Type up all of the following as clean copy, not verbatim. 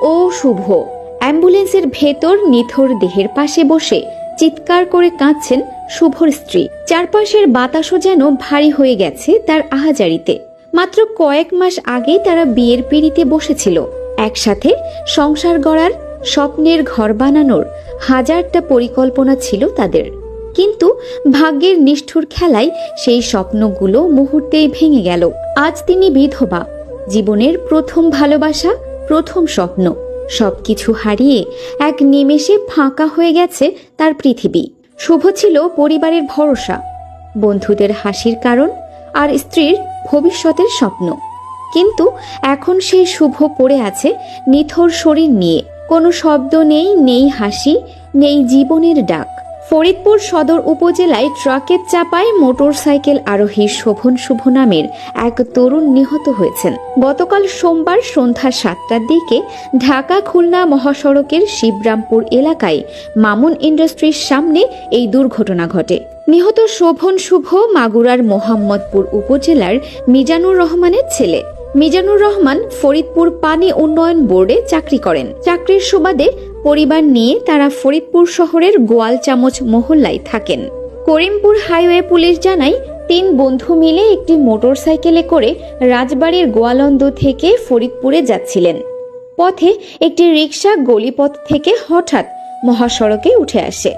ও শুভ অ্যাম্বুলেন্সের ভেতর নিথর দেহের পাশে বসে চিৎকার করে কাঁদছেন শুভর স্ত্রী। চারপাশের বাতাসও যেন ভারী হয়ে গেছে তার আহাজারিতে। মাত্র কয়েক মাস আগেই তারা বিয়ের পিঁড়িতে বসেছিল, একসাথে সংসার গড়ার, স্বপ্নের ঘর বানানোর হাজারটা পরিকল্পনা ছিল তাদের। কিন্তু ভাগ্যের নিষ্ঠুর খেলায় সেই স্বপ্নগুলো মুহূর্তেই ভেঙে গেল। আজ তিনি বিধবা, জীবনের প্রথম ভালোবাসা, প্রথম স্বপ্ন সবকিছু হারিয়ে এক নিমেষে ফাঁকা হয়ে গেছে তার পৃথিবী। শুভ ছিল পরিবারের ভরসা, বন্ধুদের হাসির কারণ আর স্ত্রীর ভবিষ্যতের স্বপ্ন। কিন্তু এখন সেই শুভ পড়ে আছে নিথর শরীর নিয়ে। কোনো শব্দ নেই, নেই হাসি, নেই জীবনের ডাক। ফরিদপুর সদর উপজেলায় ট্রাকের চাপায় মোটরসাইকেল আরোহী শোভন শুভ নামের এক তরুণ নিহত হয়েছেন। গতকাল সোমবার সন্ধ্যা 7টার দিকে ঢাকা খুলনা মহাসড়কের শিবরামপুর এলাকায় মামুন ইন্ডাস্ট্রির সামনে এই দুর্ঘটনা ঘটে। নিহত শোভন শুভ মাগুরার মোহাম্মদপুর উপজেলার মিজানুর রহমানের ছেলে। মিজানুর রহমান ফরিদপুর পানি উন্নয়ন বোর্ডে চাকরি করেন। চাকরির সুবাদে পরিবার নিয়ে তারা ফরিদপুর শহরের গোয়ালচামচ মহল্লায় থাকেন। করিমপুর হাইওয়ে পুলিশ জানায় 3 বন্ধু মিলে একটি মোটরসাইকেলে করে রাজবাড়ির গোয়ালন্দ থেকে ফরিদপুরে যাচ্ছিলেন। পথে একটি রিকশা গলিপথ থেকে হঠাৎ মহাসড়কে উঠে আসে।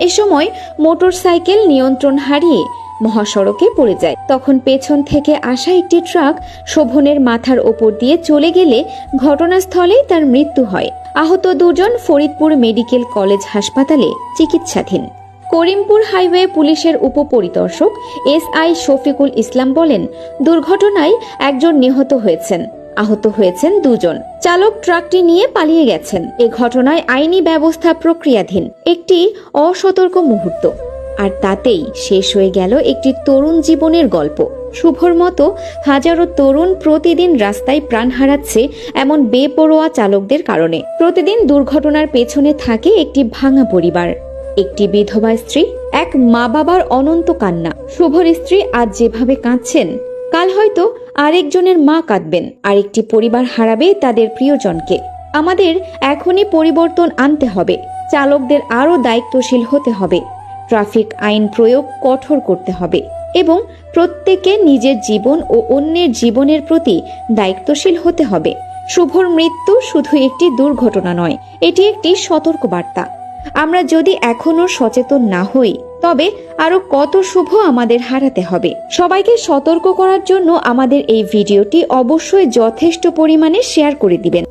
এ সময় মোটরসাইকেল নিয়ন্ত্রণ হারিয়ে মহাসড়কে পড়ে যায়। তখন পেছন থেকে আসা একটি ট্রাক শোভনের মাথার ওপর দিয়ে চলে গেলে ঘটনাস্থলেই তার মৃত্যু হয়। আহত 2 জন ফরিদপুর মেডিকেল কলেজ হাসপাতালে চিকিৎসাধীন। করিমপুর হাইওয়ে পুলিশের উপপরিদর্শক SI শফিকুল ইসলাম বলেন, দুর্ঘটনায় একজন নিহত হয়েছেন, আহত হয়েছেন 2 জন। চালক ট্রাকটি নিয়ে পালিয়ে গেছেন। এ ঘটনায় আইনি ব্যবস্থা প্রক্রিয়াধীন। একটি অসতর্ক মুহূর্ত, আর তাতেই শেষ হয়ে গেল একটি তরুণ জীবনের গল্প। শুভর মতো হাজারো তরুণ প্রতিদিন রাস্তায় প্রাণ হারাচ্ছে এমন বেপরোয়া চালকদের কারণে। প্রতিদিন দুর্ঘটনার পেছনে থাকে একটি ভাঙা পরিবার, একটি বিধবা স্ত্রী, এক মা বাবার অনন্ত কান্না। শুভর স্ত্রী আজ যেভাবে কাঁদছেন, কাল হয়তো আরেকজনের মা কাঁদবেন, আরেকটি পরিবার হারাবে তাদের প্রিয়জনকে। আমাদের এখনই পরিবর্তন আনতে হবে। চালকদের আরও দায়িত্বশীল হতে হবে, ট্রাফিক আইন প্রয়োগ কঠোর করতে হবে এবং প্রত্যেকে নিজের জীবন ও অন্যের জীবনের প্রতি দায়িত্বশীল হতে হবে। শুভর মৃত্যু শুধু একটি দুর্ঘটনা নয়, এটি একটি সতর্ক বার্তা। আমরা যদি এখনো সচেতন না হই, তবে আরো কত শুভ আমাদের হারাতে হবে। সবাইকে সতর্ক করার জন্য আমাদের এই ভিডিওটি অবশ্যই যথেষ্ট পরিমাণে শেয়ার করে দিবেন।